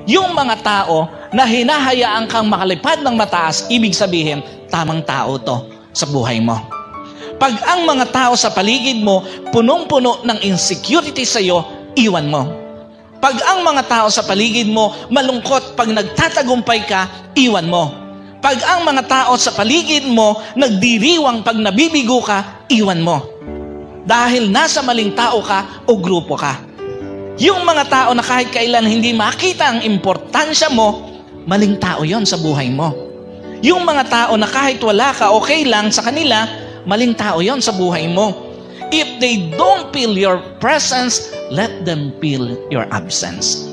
Yung mga tao na hinahayaan kang makalipad ng mataas, ibig sabihin, tamang tao to sa buhay mo. Pag ang mga tao sa paligid mo punong-puno ng insecurity sa iyo, iwan mo. Pag ang mga tao sa paligid mo malungkot pag nagtatagumpay ka, iwan mo. Pag ang mga tao sa paligid mo nagdiriwang pag nabibigo ka, iwan mo. Dahil nasa maling tao ka o grupo ka. Yung mga tao na kahit kailan hindi makita ang importansya mo, maling tao yon sa buhay mo. Yung mga tao na kahit wala ka, okay lang sa kanila, maling tao yon sa buhay mo. If they don't feel your presence, let them feel your absence.